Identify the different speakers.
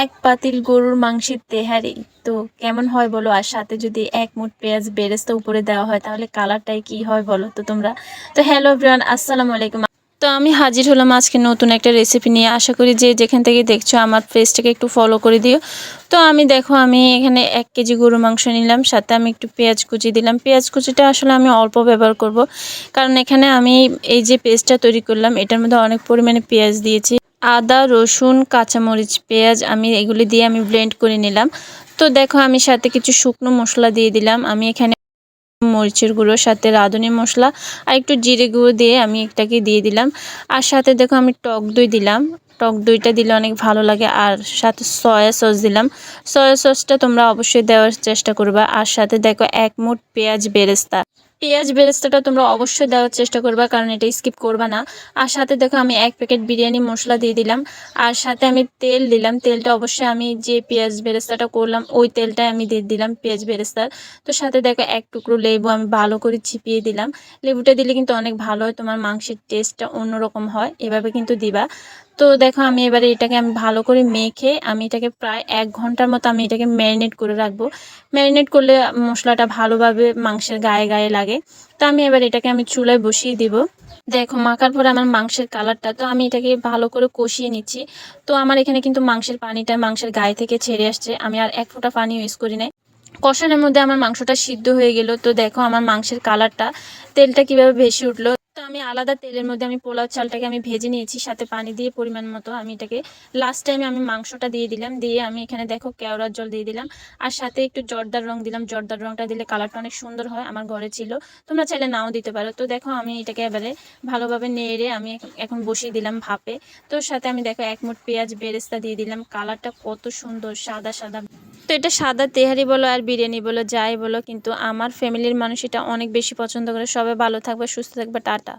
Speaker 1: এক পাতিল গরুর মাংসের তেহারি তো কেমন হয় বলো। আর সাথে যদি এক মুঠ পেঁয়াজ বেরেস্তা উপরে দেওয়া হয় তাহলে কালারটাই কি হয় বলো তো তোমরা। তো হ্যালো এভরিওয়ান, আসসালামু আলাইকুম। তো আমি হাজির হলাম আজকে নতুন একটা রেসিপি নিয়ে। আশা করি যে যেখান থেকে দেখছো আমার পেজটাকে একটু ফলো করে দিও। তো আমি এখানে 1 কেজি গরু মাংস নিলাম, সাথে আমি একটু পেঁয়াজ কুচি দিলাম। পেঁয়াজ কুচিটা আসলে আমি অল্প ব্যবহার করব, কারণ এখানে আমি এই যে পেস্টটা তৈরি করলাম এটার মধ্যে অনেক পরিমাণে পেঁয়াজ দিয়েছি। আদা, রসুন, কাঁচামরিচ, পেঁয়াজ আমি এগুলি দিয়ে আমি ব্লেন্ড করে নিলাম। তো দেখো আমি সাথে কিছু শুকনো মশলা দিয়ে দিলাম। আমি এখানে মরিচের গুঁড়ো, সাথে রাঁধুনি মশলা আর একটু জিরে গুঁড়ো দিয়ে আমি এটাকে দিয়ে দিলাম। আর সাথে দেখো আমি টক দই দিলাম। টক দইটা দিলে অনেক ভালো লাগে। আর সাথে সয়া সস দিলাম। সয়া সসটা তোমরা অবশ্যই দেওয়ার চেষ্টা করবা। আর সাথে দেখো 1 মুঠ পেঁয়াজ বেরেস্তা। পেঁয়াজ বেরেস্তাটা তোমরা অবশ্যই দেওয়ার চেষ্টা করবা, কারণ এটা স্কিপ করবা না। আর সাথে দেখো আমি 1 প্যাকেট বিরিয়ানি মশলা দিয়ে দিলাম। আর সাথে আমি তেল দিলাম। তেলটা অবশ্যই আমি যে পেঁয়াজ বেরেস্তাটা করলাম ওই তেলটাই আমি দিয়ে দিলাম পেঁয়াজ বেরেস্তার। তো সাথে দেখো 1 টুকরো লেবু আমি ভালো করে চিপিয়ে দিলাম। লেবুটা দিলে কিন্তু অনেক ভালো হয়, তোমার মাংসের টেস্টটা অন্যরকম হয়, এভাবে কিন্তু দিবা। তো দেখো আমি এবারে এটাকে আমি ভালো করে মেখে আমি এটাকে প্রায় 1 ঘন্টার মতো আমি এটাকে ম্যারিনেট করে রাখবো। ম্যারিনেট করলে মশলাটা ভালোভাবে মাংসের গায়ে গায়ে লাগে। তো আমি এবার এটাকে আমি চুলায় বসিয়ে দিব। দেখো মাখার পরে আমার মাংসের কালারটা, তো আমি এটাকে ভালো করে কষিয়ে নিচ্ছি। তো আমার এখানে কিন্তু মাংসের পানিটা মাংসের গায়ে থেকে ছেড়ে আসছে, আমি আর 1 ফোঁটা পানি ইউজ করি নাই। কষানোর মধ্যে আমার মাংসটা সিদ্ধ হয়ে গেল। তো দেখো আমার মাংসের কালারটা, তেলটা কিভাবে ভেসে উঠলো। তো আমি আলাদা তেলের মধ্যে আমি পোলাও চালটাকে আমি ভেজে নিয়েছি, সাথে পানি দিয়ে পরিমাণ মতো আমি এটাকে লাস্ট টাইমে আমি মাংসটা দিয়ে দিলাম। দিয়ে আমি এখানে দেখো কেওড়ার জল দিয়ে দিলাম। আর সাথে একটু জর্দার রং দিলাম। জর্দার রংটা দিলে কালারটা অনেক সুন্দর হয়, আমার ঘরে ছিল, তোমরা চাইলে নাও দিতে পারো। তো দেখো আমি এটাকে এবারে ভালোভাবে নেড়ে আমি এখন বসিয়ে দিলাম ভাপে। তো সাথে আমি দেখো 1 মুঠ পেঁয়াজ বেরেস্তা দিয়ে দিলাম। কালারটা কত সুন্দর, সাদা সাদা। তো এটা সাদা তেহারি বলো আর বিরিয়ানি বলো যাই বলো, কিন্তু আমার ফ্যামিলির মানুষ এটা অনেক বেশি পছন্দ করে। সবাই ভালো থাকবে, সুস্থ থাকবে, টাটা।